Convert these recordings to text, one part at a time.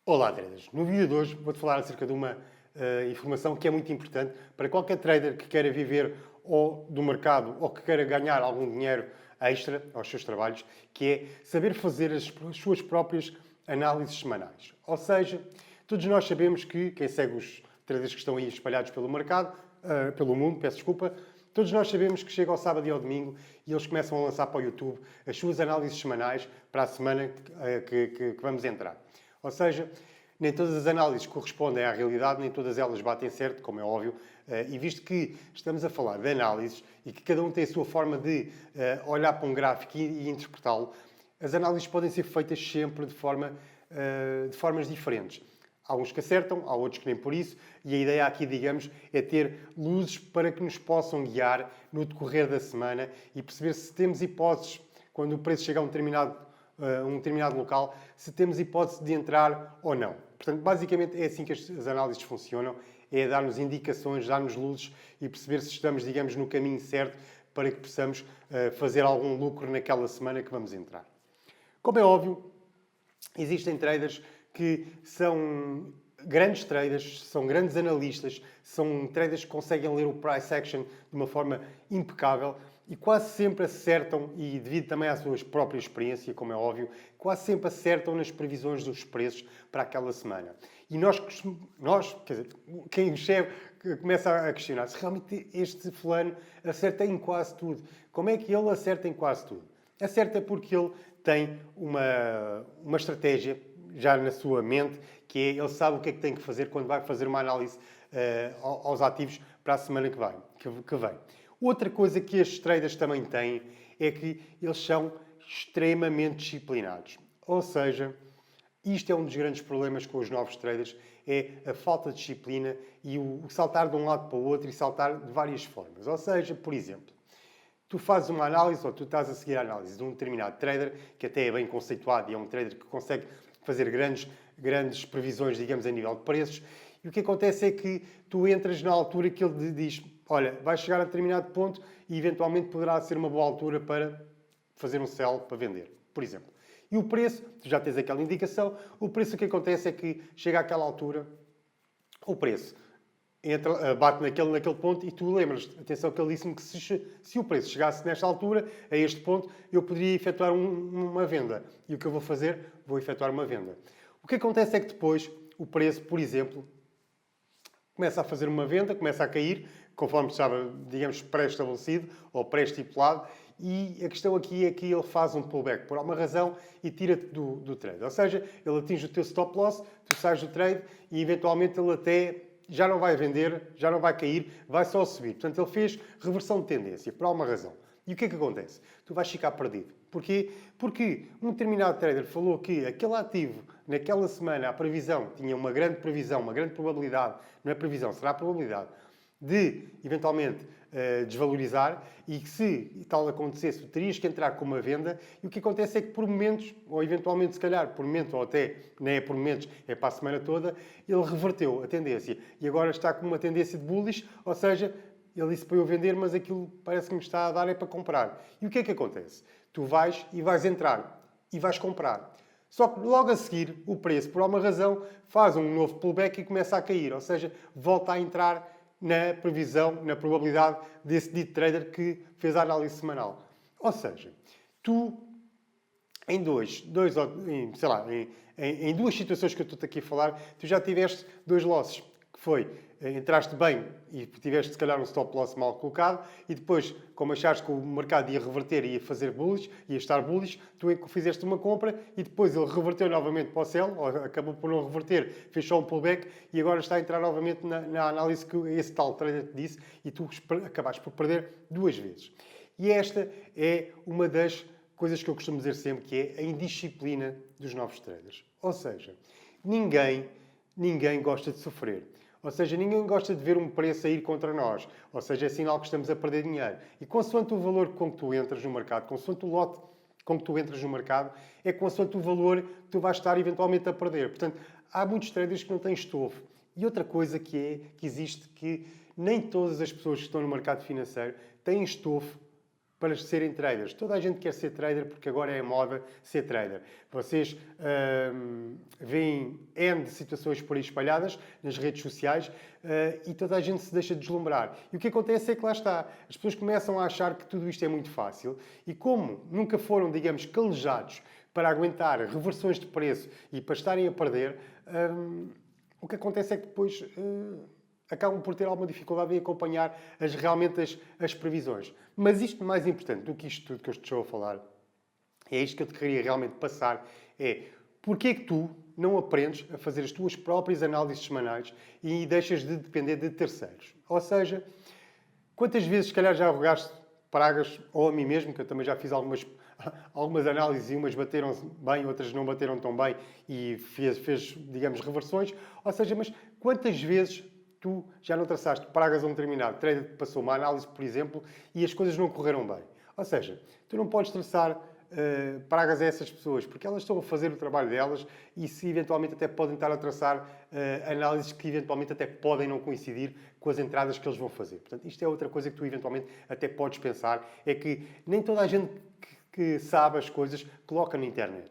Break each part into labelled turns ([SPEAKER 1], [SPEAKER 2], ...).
[SPEAKER 1] Olá, traders. No vídeo de hoje vou-te falar acerca de uma informação que é muito importante para qualquer trader que queira viver ou do mercado ou que queira ganhar algum dinheiro extra aos seus trabalhos, que é saber fazer as suas próprias análises semanais. Ou seja, todos nós sabemos que, quem segue os traders que estão aí espalhados pelo mercado, pelo mundo, peço desculpa, todos nós sabemos que chega ao sábado e ao domingo e eles começam a lançar para o YouTube as suas análises semanais para a semana que vamos entrar. Ou seja, nem todas as análises correspondem à realidade, nem todas elas batem certo, como é óbvio, e visto que estamos a falar de análises e que cada um tem a sua forma de olhar para um gráfico e interpretá-lo, as análises podem ser feitas sempre de formas diferentes. Há uns que acertam, há outros que nem por isso, e a ideia aqui, digamos, é ter luzes para que nos possam guiar no decorrer da semana e perceber se temos hipóteses, quando o preço chega a um determinado local, se temos hipótese de entrar ou não. Portanto, basicamente é assim que as análises funcionam, é dar-nos indicações, dar-nos luzes e perceber se estamos, digamos, no caminho certo para que possamos fazer algum lucro naquela semana que vamos entrar. Como é óbvio, existem traders que são grandes traders, são grandes analistas, são traders que conseguem ler o price action de uma forma impecável e quase sempre acertam, e devido também à sua própria experiência, como é óbvio, quase sempre acertam nas previsões dos preços para aquela semana. E nós quer dizer, quem percebe, começa a questionar se realmente este fulano acerta em quase tudo. Como é que ele acerta em quase tudo? Acerta porque ele tem uma estratégia já na sua mente, que é, ele sabe o que é que tem que fazer quando vai fazer uma análise aos ativos para a semana que vem. Outra coisa que estes traders também têm é que eles são extremamente disciplinados. Ou seja, isto é um dos grandes problemas com os novos traders, é a falta de disciplina e o saltar de um lado para o outro e saltar de várias formas. Ou seja, por exemplo, tu fazes uma análise ou tu estás a seguir a análise de um determinado trader, que até é bem conceituado e é um trader que consegue fazer grandes previsões, digamos, a nível de preços. E o que acontece é que tu entras na altura que ele diz, olha, vai chegar a determinado ponto e eventualmente poderá ser uma boa altura para fazer um sell, para vender, por exemplo. E o preço, tu já tens aquela indicação, o preço o que acontece é que chega àquela altura, o preço bate naquele ponto e tu lembras, atenção que ele disse-me que se o preço chegasse nesta altura, a este ponto, eu poderia efetuar uma venda. E o que eu vou fazer? Vou efetuar uma venda. O que acontece é que depois o preço, por exemplo, começa a fazer uma venda, começa a cair, conforme estava, digamos, pré-estabelecido ou pré-estipulado, e a questão aqui é que ele faz um pullback por alguma razão e tira-te do trade. Ou seja, ele atinge o teu stop loss, tu sais do trade e eventualmente ele até já não vai vender, já não vai cair, vai só subir. Portanto, ele fez reversão de tendência, por alguma razão. E o que é que acontece? Tu vais ficar perdido. Porquê? Porque um determinado trader falou que aquele ativo, naquela semana, a previsão, tinha uma grande previsão, uma grande probabilidade, não é previsão, será a probabilidade, de, eventualmente, desvalorizar e que se tal acontecesse, tu terias que entrar com uma venda e o que acontece é que por momentos, ou eventualmente se calhar por momentos, ou até nem é por momentos, é para a semana toda, ele reverteu a tendência e agora está com uma tendência de bullish, ou seja, ele disse para eu vender, mas aquilo parece que me está a dar é para comprar. E o que é que acontece? Tu vais e vais entrar e vais comprar. Só que logo a seguir, o preço, por alguma razão, faz um novo pullback e começa a cair. Ou seja, volta a entrar na previsão, na probabilidade desse dito trader que fez a análise semanal. Ou seja, tu, em em duas situações que eu estou aqui a falar, tu já tiveste dois losses, que foi, entraste bem e tiveste se calhar um stop loss mal colocado e depois, como achaste que o mercado ia reverter e ia fazer bullish, ia estar bullish, tu fizeste uma compra e depois ele reverteu novamente para o sell, ou acabou por não reverter, fez só um pullback e agora está a entrar novamente na análise que esse tal trader te disse e tu acabaste por perder duas vezes. E esta é uma das coisas que eu costumo dizer sempre, que é a indisciplina dos novos traders. Ou seja, ninguém gosta de sofrer. Ou seja, ninguém gosta de ver um preço a ir contra nós. Ou seja, é sinal que estamos a perder dinheiro. E consoante o valor com que tu entras no mercado, consoante o lote com que tu entras no mercado, é consoante o valor que tu vais estar eventualmente a perder. Portanto, há muitos traders que não têm estofo. E outra coisa que existe, que nem todas as pessoas que estão no mercado financeiro têm estofo para serem traders. Toda a gente quer ser trader porque agora é a moda ser trader. Vocês veem N de situações por aí espalhadas nas redes sociais e toda a gente se deixa deslumbrar. E o que acontece é que lá está. As pessoas começam a achar que tudo isto é muito fácil e como nunca foram, digamos, calejados para aguentar reversões de preço e para estarem a perder, o que acontece é que depois acabam por ter alguma dificuldade em acompanhar realmente as previsões. Mas isto mais importante do que isto tudo que eu estou a falar, é isto que eu te queria realmente passar, é porque é que tu não aprendes a fazer as tuas próprias análises semanais e deixas de depender de terceiros. Ou seja, quantas vezes se calhar já rogaste pragas, ou a mim mesmo, que eu também já fiz algumas análises e umas bateram bem, outras não bateram tão bem e fez, digamos, reversões. Ou seja, mas quantas vezes tu já não traçaste pragas a um determinado trader que passou uma análise, por exemplo, e as coisas não correram bem? Ou seja, tu não podes traçar pragas a essas pessoas, porque elas estão a fazer o trabalho delas e se eventualmente até podem estar a traçar análises que eventualmente até podem não coincidir com as entradas que eles vão fazer. Portanto, isto é outra coisa que tu eventualmente até podes pensar, é que nem toda a gente que sabe as coisas coloca na internet.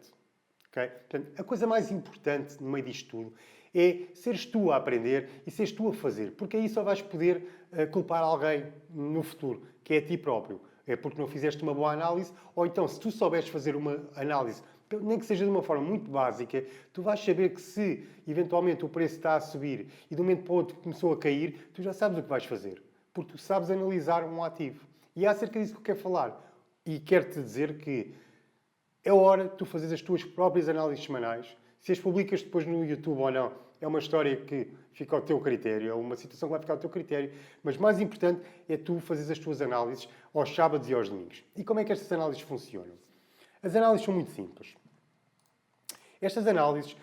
[SPEAKER 1] Okay? Portanto, a coisa mais importante no meio disto tudo é seres tu a aprender e seres tu a fazer, porque aí só vais poder culpar alguém no futuro, que é a ti próprio. É porque não fizeste uma boa análise, ou então, se tu souberes fazer uma análise, nem que seja de uma forma muito básica, tu vais saber que se, eventualmente, o preço está a subir e de um momento para o outro começou a cair, tu já sabes o que vais fazer. Porque tu sabes analisar um ativo. E é acerca disso que eu quero falar. E quero-te dizer que é hora de tu fazeres as tuas próprias análises semanais. Se as publicas depois no YouTube ou não, é uma história que fica ao teu critério, é uma situação que vai ficar ao teu critério, mas mais importante é tu fazeres as tuas análises aos sábados e aos domingos. E como é que estas análises funcionam? As análises são muito simples. Estas análises,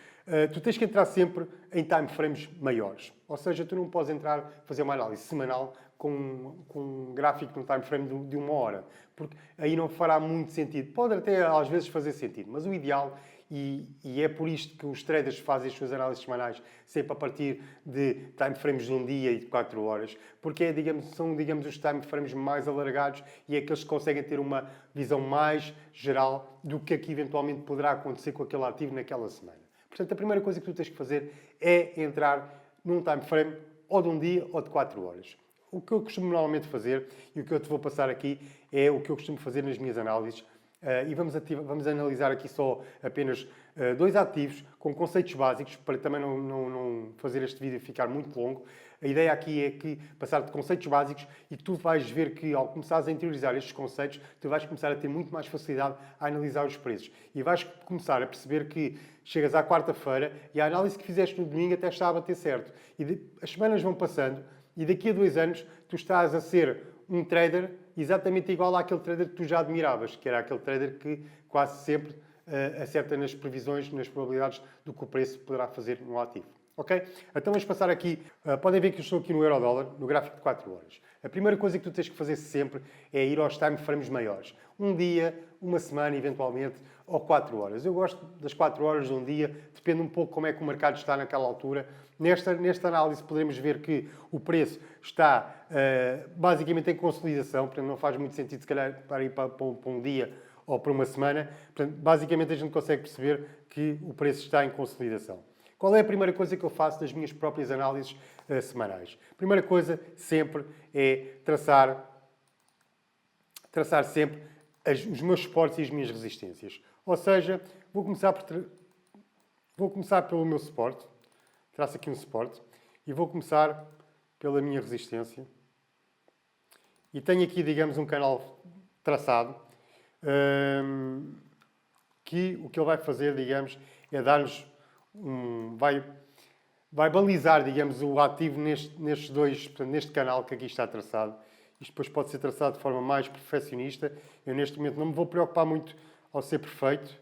[SPEAKER 1] tu tens que entrar sempre em time frames maiores. Ou seja, tu não podes fazer uma análise semanal com um gráfico num time frame de uma hora, porque aí não fará muito sentido. Pode até às vezes fazer sentido, mas o ideal, e é por isto que os traders fazem as suas análises semanais sempre a partir de time frames de um dia e de 4 horas, porque são os time frames mais alargados e é que eles conseguem ter uma visão mais geral do que aqui eventualmente poderá acontecer com aquele ativo naquela semana. Portanto, a primeira coisa que tu tens que fazer é entrar num time frame ou de um dia ou de 4 horas. O que eu costumo normalmente fazer, e o que eu te vou passar aqui, é o que eu costumo fazer nas minhas análises. E vamos analisar aqui só apenas 2 ativos com conceitos básicos, para também não fazer este vídeo ficar muito longo. A ideia aqui é que passar de conceitos básicos e que tu vais ver que ao começares a interiorizar estes conceitos, tu vais começar a ter muito mais facilidade a analisar os preços. E vais começar a perceber que chegas à quarta-feira e a análise que fizeste no domingo até está a bater certo. E as semanas vão passando e daqui a 2 anos tu estás a ser um trader exatamente igual àquele trader que tu já admiravas, que era aquele trader que quase sempre acerta nas previsões, nas probabilidades do que o preço poderá fazer no ativo. Ok? Então vamos passar aqui. Podem ver que eu estou aqui no euro-dólar, no gráfico de 4 horas. A primeira coisa que tu tens que fazer sempre é ir aos time frames maiores. Um dia, uma semana, eventualmente, ou 4 horas. Eu gosto das 4 horas de um dia, depende um pouco como é que o mercado está naquela altura. Nesta análise podemos ver que o preço está basicamente em consolidação, portanto não faz muito sentido se calhar para ir para um dia ou para uma semana. Portanto, basicamente a gente consegue perceber que o preço está em consolidação. Qual é a primeira coisa que eu faço nas minhas próprias análises semanais? A primeira coisa sempre é traçar sempre os meus suportes e as minhas resistências. Ou seja, vou começar pelo meu suporte. Traço aqui um suporte. E vou começar pela minha resistência. E tenho aqui, digamos, um canal traçado. Que o que ele vai fazer, digamos, é dar-nos vai balizar, digamos, o ativo nestes dois, portanto, neste canal que aqui está traçado. Isto depois pode ser traçado de forma mais perfeccionista. Eu, neste momento, não me vou preocupar muito ao ser perfeito,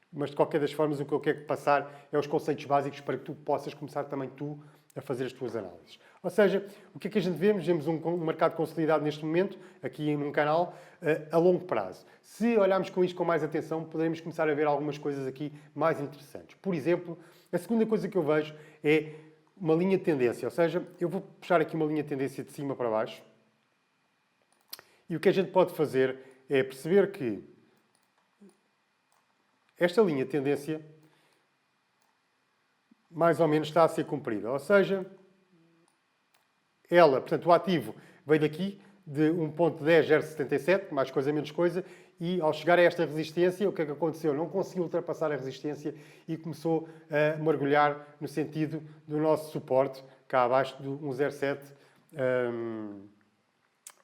[SPEAKER 1] mas, de qualquer das formas, o que eu quero passar é os conceitos básicos para que tu possas começar também tu a fazer as tuas análises. Ou seja, o que é que a gente vemos? Vemos um mercado consolidado neste momento, aqui num canal, a longo prazo. Se olharmos com isto com mais atenção, poderemos começar a ver algumas coisas aqui mais interessantes. Por exemplo, a segunda coisa que eu vejo é uma linha de tendência. Ou seja, eu vou puxar aqui uma linha de tendência de cima para baixo. E o que a gente pode fazer é perceber que esta linha de tendência mais ou menos está a ser cumprida. Ou seja, ela, portanto, o ativo veio daqui de 1.10077, mais coisa menos coisa, e ao chegar a esta resistência, o que é que aconteceu? Não conseguiu ultrapassar a resistência e começou a mergulhar no sentido do nosso suporte, cá abaixo do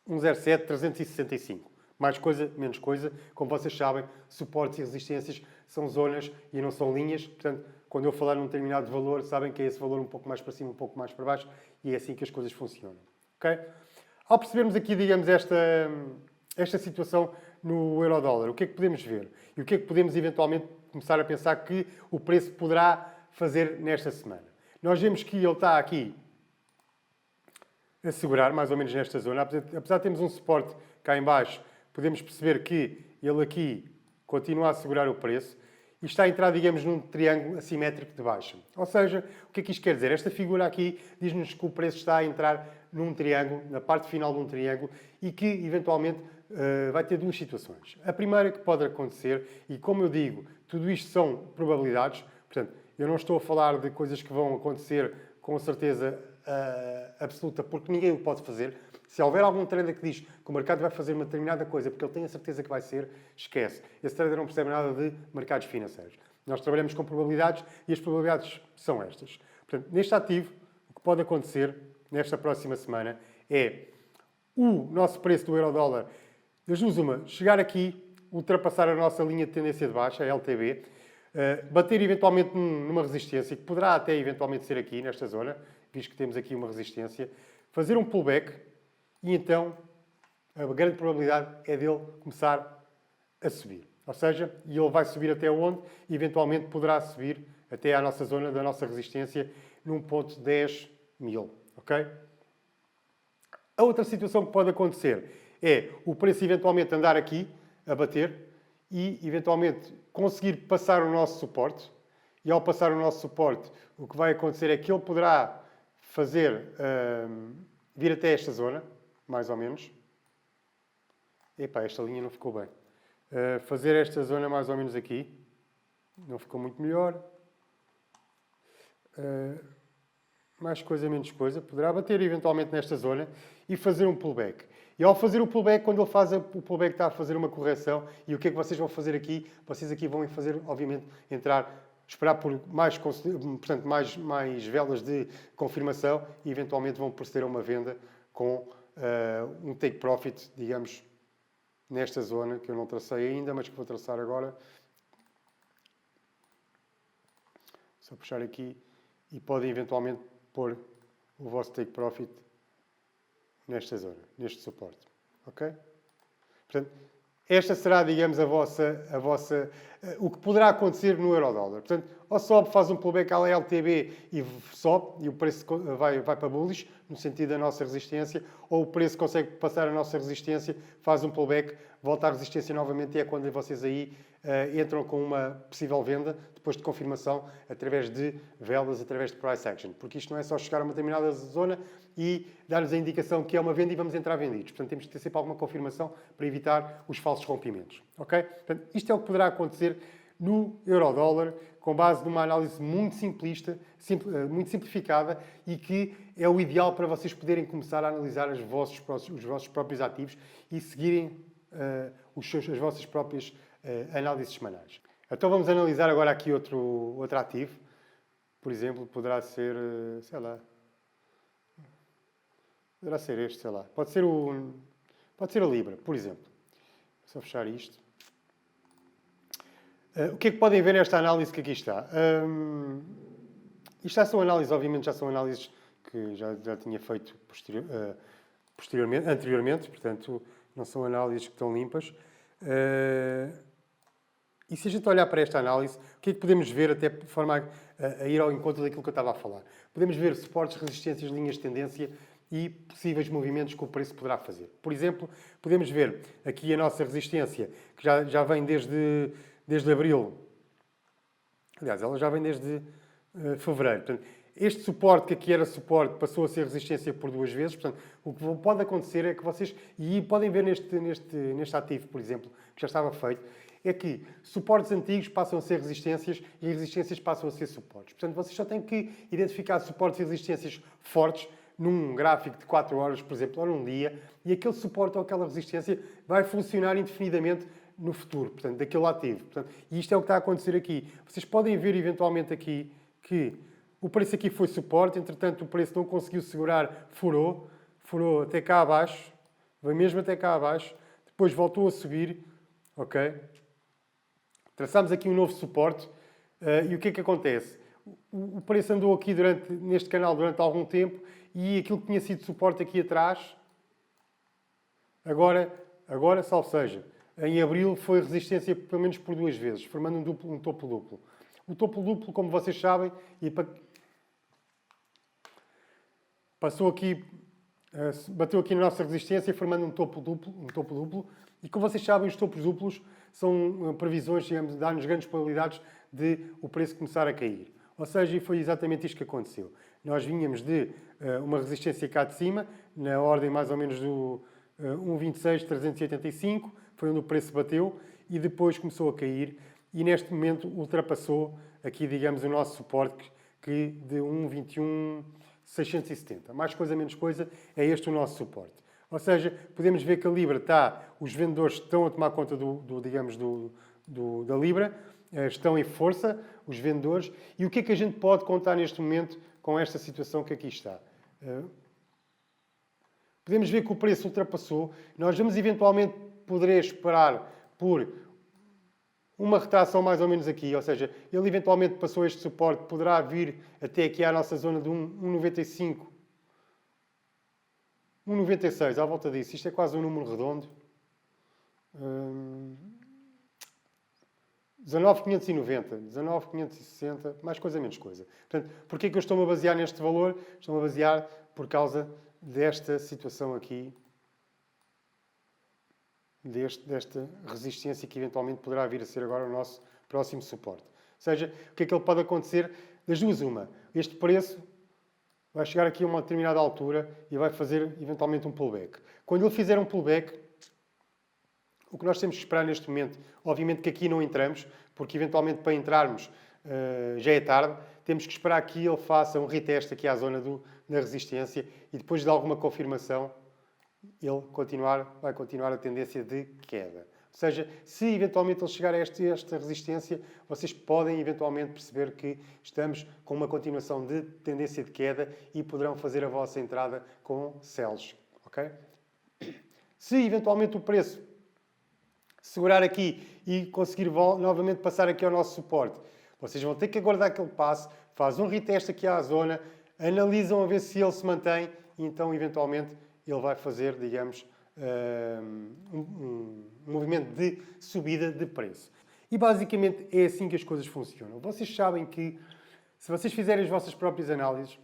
[SPEAKER 1] 107,365. Mais coisa, menos coisa. Como vocês sabem, suportes e resistências são zonas e não são linhas. Portanto, quando eu falar num determinado valor, sabem que é esse valor um pouco mais para cima, um pouco mais para baixo, e é assim que as coisas funcionam. Okay? Ao percebermos aqui, digamos, esta situação no euro-dólar, o que é que podemos ver? E o que é que podemos eventualmente começar a pensar que o preço poderá fazer nesta semana? Nós vemos que ele está aqui a segurar, mais ou menos nesta zona. Apesar de termos um suporte cá em baixo, podemos perceber que ele aqui continua a segurar o preço e está a entrar, digamos, num triângulo assimétrico de baixa. Ou seja, o que é que isto quer dizer? Esta figura aqui diz-nos que o preço está a entrar num triângulo, na parte final de um triângulo, e que, eventualmente, vai ter duas situações. A primeira que pode acontecer, e como eu digo, tudo isto são probabilidades, portanto, eu não estou a falar de coisas que vão acontecer com certeza absoluta, porque ninguém o pode fazer. Se houver algum trader que diz que o mercado vai fazer uma determinada coisa porque ele tem a certeza que vai ser, esquece. Esse trader não percebe nada de mercados financeiros. Nós trabalhamos com probabilidades e as probabilidades são estas. Portanto, neste ativo, o que pode acontecer nesta próxima semana é o nosso preço do euro-dólar, das duas uma, chegar aqui, ultrapassar a nossa linha de tendência de baixa, a LTB, bater eventualmente numa resistência, que poderá até eventualmente ser aqui, nesta zona, visto que temos aqui uma resistência, fazer um pullback e então a grande probabilidade é dele começar a subir. Ou seja, ele vai subir até onde? E eventualmente poderá subir até à nossa zona da nossa resistência num ponto 10.000. Ok? A outra situação que pode acontecer é o preço eventualmente andar aqui a bater e eventualmente conseguir passar o nosso suporte. E ao passar o nosso suporte, o que vai acontecer é que ele poderá fazer vir até esta zona, mais ou menos. Epá, esta linha não ficou bem. Fazer esta zona mais ou menos aqui. Não ficou muito melhor. Mais coisa, menos coisa. Poderá bater eventualmente nesta zona e fazer um pullback. E ao fazer o pullback, quando ele faz o pullback, está a fazer uma correção. E o que é que vocês vão fazer aqui? Vocês aqui vão fazer, obviamente, esperar por mais, portanto, mais velas de confirmação e eventualmente vão proceder a uma venda com um take profit, digamos, nesta zona que eu não tracei ainda, mas que vou traçar agora. Só puxar aqui e podem eventualmente pôr o vosso take profit nesta zona, neste suporte. Ok? Portanto, esta será, digamos, o que poderá acontecer no euro-dólar. Portanto, ou sobe, faz um pullback à LTB e sobe, e o preço vai para bullish, no sentido da nossa resistência, ou o preço consegue passar a nossa resistência, faz um pullback, volta à resistência novamente, e é quando vocês aí entram com uma possível venda, depois de confirmação, através de velas, através de price action. Porque isto não é só chegar a uma determinada zona e dar-nos a indicação que é uma venda e vamos entrar vendidos. Portanto, temos que ter sempre alguma confirmação para evitar os falsos rompimentos. Ok? Portanto, isto é o que poderá acontecer no euro-dólar, com base numa análise muito simplista, muito simplificada e que é o ideal para vocês poderem começar a analisar os vossos próprios ativos e seguirem as vossas próprias análises semanais. Então vamos analisar agora aqui outro ativo. Por exemplo, poderá ser, sei lá, poderá ser este, sei lá. Pode ser a Libra, por exemplo. Vou só fechar isto. O que é que podem ver nesta análise que aqui está? Isto já são análises, obviamente, já são análises que já tinha feito anteriormente, portanto, não são análises que estão limpas. E se a gente olhar para esta análise, o que é que podemos ver, até de forma a ir ao encontro daquilo que eu estava a falar? Podemos ver suportes, resistências, linhas de tendência e possíveis movimentos que o preço poderá fazer. Por exemplo, podemos ver aqui a nossa resistência, que já vem desde abril. Aliás, ela já vem desde fevereiro. Portanto, este suporte, que aqui era suporte, passou a ser resistência por 2 vezes. Portanto, o que pode acontecer é que vocês, e podem ver neste ativo, por exemplo, que já estava feito, é que suportes antigos passam a ser resistências e resistências passam a ser suportes. Portanto, vocês só têm que identificar suportes e resistências fortes num gráfico de 4 horas, por exemplo, ou num dia, e aquele suporte ou aquela resistência vai funcionar indefinidamente no futuro, portanto, daquele ativo. Portanto, e isto é o que está a acontecer aqui. Vocês podem ver eventualmente aqui que o preço aqui foi suporte, entretanto o preço não conseguiu segurar, furou até cá abaixo, veio mesmo até cá abaixo, depois voltou a subir, ok? Traçamos aqui um novo suporte e o que é que acontece? O preço andou aqui neste canal durante algum tempo e aquilo que tinha sido suporte aqui atrás, agora salvo seja, em abril foi resistência pelo menos por 2 vezes, formando um topo duplo. O topo duplo, como vocês sabem, passou aqui, bateu aqui na nossa resistência, formando um topo duplo. E como vocês sabem, os topos duplos são previsões, digamos, dá-nos grandes probabilidades de o preço começar a cair. Ou seja, foi exatamente isto que aconteceu. Nós vinhamos de uma resistência cá de cima, na ordem mais ou menos do 1,26,385, foi onde o preço bateu, e depois começou a cair, e neste momento ultrapassou aqui, digamos, o nosso suporte que de 1,21,670. Mais coisa, menos coisa, é este o nosso suporte. Ou seja, podemos ver que a Libra os vendedores estão a tomar conta da Libra, estão em força, os vendedores. E o que é que a gente pode contar neste momento com esta situação que aqui está? Podemos ver que o preço ultrapassou. Nós vamos eventualmente poder esperar por uma retração mais ou menos aqui, ou seja, ele eventualmente passou este suporte, poderá vir até aqui à nossa zona de 1,95, 1,96, à volta disso. Isto é quase um número redondo. 19,590, 19,560, mais coisa, menos coisa. Portanto, porquê é que eu estou-me a basear neste valor? Estou-me a basear por causa desta situação aqui, desta resistência que eventualmente poderá vir a ser agora o nosso próximo suporte. Ou seja, o que é que ele pode acontecer? Das duas, uma. Este preço vai chegar aqui a uma determinada altura e vai fazer eventualmente um pullback. Quando ele fizer um pullback, o que nós temos que esperar neste momento, obviamente que aqui não entramos, porque eventualmente para entrarmos já é tarde, temos que esperar que ele faça um reteste aqui à zona da resistência e depois de alguma confirmação, ele vai continuar a tendência de queda. Ou seja, se eventualmente ele chegar a esta resistência, vocês podem eventualmente perceber que estamos com uma continuação de tendência de queda e poderão fazer a vossa entrada com sells. Ok? Se eventualmente o preço segurar aqui e conseguir novamente passar aqui ao nosso suporte, vocês vão ter que aguardar que ele passe, faz um reteste aqui à zona, analisam a ver se ele se mantém e então eventualmente ele vai fazer, digamos, um movimento de subida de preço. E basicamente é assim que as coisas funcionam. Vocês sabem que, se vocês fizerem as vossas próprias análises,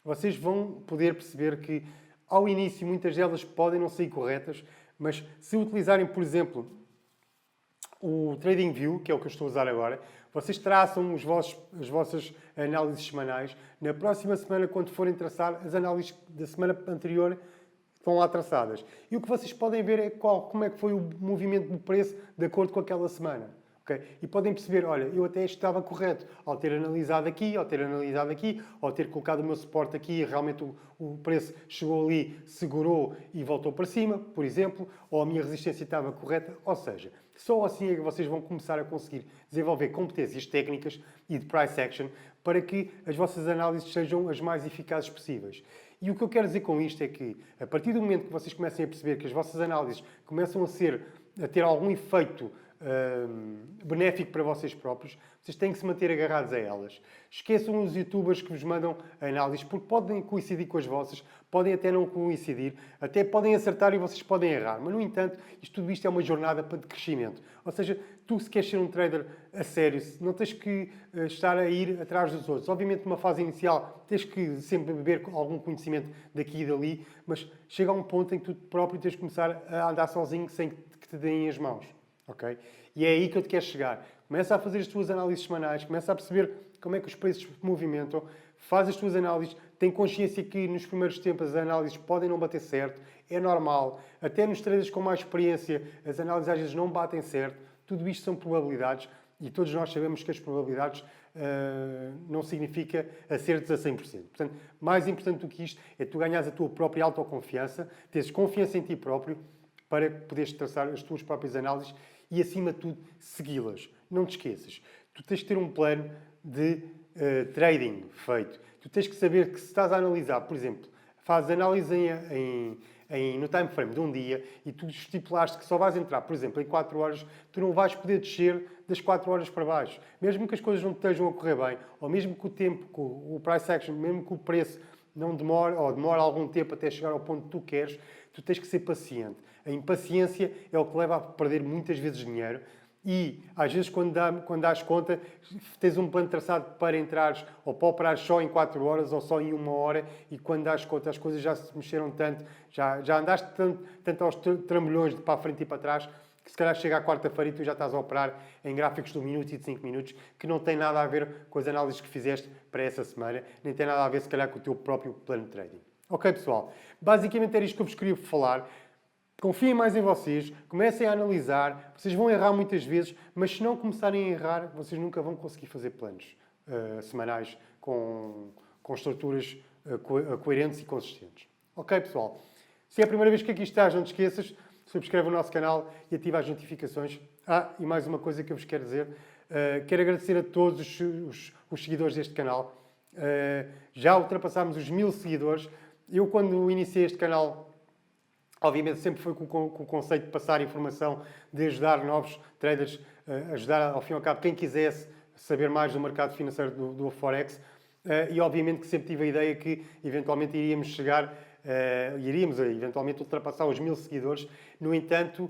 [SPEAKER 1] vocês vão poder perceber que, ao início, muitas delas podem não ser corretas, mas se utilizarem, por exemplo, o TradingView, que é o que eu estou a usar agora, vocês traçam as vossas análises semanais. Na próxima semana, quando forem traçar, as análises da semana anterior estão lá traçadas. E o que vocês podem ver é como é que foi o movimento do preço de acordo com aquela semana. Okay? E podem perceber, olha, eu até estava correto ao ter analisado aqui, ao ter colocado o meu suporte aqui e realmente o preço chegou ali, segurou e voltou para cima, por exemplo, ou a minha resistência estava correta. Ou seja, só assim é que vocês vão começar a conseguir desenvolver competências técnicas e de price action para que as vossas análises sejam as mais eficazes possíveis. E o que eu quero dizer com isto é que, a partir do momento que vocês comecem a perceber que as vossas análises começam a ter algum efeito benéfico para vocês próprios, vocês têm que se manter agarrados a elas. Esqueçam os youtubers que vos mandam análises, porque podem coincidir com as vossas, podem até não coincidir, até podem acertar e vocês podem errar. Mas, no entanto, tudo isto é uma jornada de crescimento. Ou seja, tu, se queres ser um trader a sério, não tens que estar a ir atrás dos outros. Obviamente, numa fase inicial, tens que sempre beber algum conhecimento daqui e dali, mas chega a um ponto em que tu próprio tens que começar a andar sozinho sem que te deem as mãos. Okay? E é aí que eu te quero chegar. Começa a fazer as tuas análises semanais, começa a perceber como é que os preços se movimentam, faz as tuas análises, tem consciência que nos primeiros tempos as análises podem não bater certo, é normal. Até nos traders com mais experiência, as análises às vezes não batem certo. Tudo isto são probabilidades e todos nós sabemos que as probabilidades não significa acertos a 100%. Portanto, mais importante do que isto é tu ganhares a tua própria autoconfiança, teres confiança em ti próprio para poderes traçar as tuas próprias análises e, acima de tudo, segui-las. Não te esqueças. Tu tens que ter um plano de trading feito. Tu tens que saber que se estás a analisar, por exemplo, fazes análise no time frame de um dia e tu estipulaste que só vais entrar, por exemplo, em 4 horas, tu não vais poder descer das 4 horas para baixo. Mesmo que as coisas não estejam a correr bem, ou mesmo que o tempo, que o price action, mesmo que o preço não demore, ou demore algum tempo até chegar ao ponto que tu queres, tu tens que ser paciente. A impaciência é o que leva a perder muitas vezes dinheiro. E, às vezes, quando dás conta, tens um plano traçado para entrares ou para operares só em 4 horas ou só em 1 hora e, quando dás conta, as coisas já se mexeram tanto, já andaste tanto aos trambolhões de para a frente e para trás, que se calhar chega à quarta-feira e tu já estás a operar em gráficos de 1 minuto e de 5 minutos, que não tem nada a ver com as análises que fizeste para essa semana, nem tem nada a ver, se calhar, com o teu próprio plano de trading. Ok, pessoal? Basicamente era isto que eu vos queria falar. Confiem mais em vocês, comecem a analisar. Vocês vão errar muitas vezes, mas se não começarem a errar, vocês nunca vão conseguir fazer planos semanais com estruturas coerentes e consistentes. Ok, pessoal? Se é a primeira vez que aqui estás, não te esqueças, subscreve o nosso canal e ativa as notificações. E mais uma coisa que eu vos quero dizer. Quero agradecer a todos os seguidores deste canal. Já ultrapassámos os 1000 seguidores. Eu, quando iniciei este canal, obviamente sempre foi com o conceito de passar informação, de ajudar novos traders, ajudar, ao fim e ao cabo, quem quisesse saber mais do mercado financeiro do Forex. E obviamente que sempre tive a ideia que eventualmente iríamos chegar, iríamos eventualmente ultrapassar os 1000 seguidores. No entanto,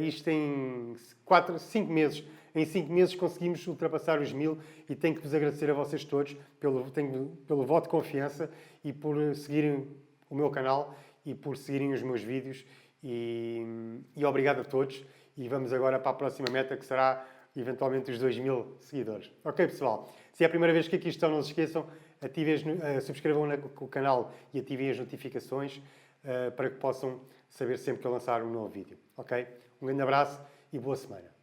[SPEAKER 1] isto em 5 meses. Em 5 meses conseguimos ultrapassar os 1000 e tenho que vos agradecer a vocês todos pelo voto de confiança e por seguirem o meu canal e por seguirem os meus vídeos. E obrigado a todos. E vamos agora para a próxima meta, que será eventualmente os 2000 seguidores. Ok, pessoal? Se é a primeira vez que aqui estão, não se esqueçam, subscrevam o canal e ativem as notificações para que possam saber sempre que eu lançar um novo vídeo. Ok? Um grande abraço e boa semana.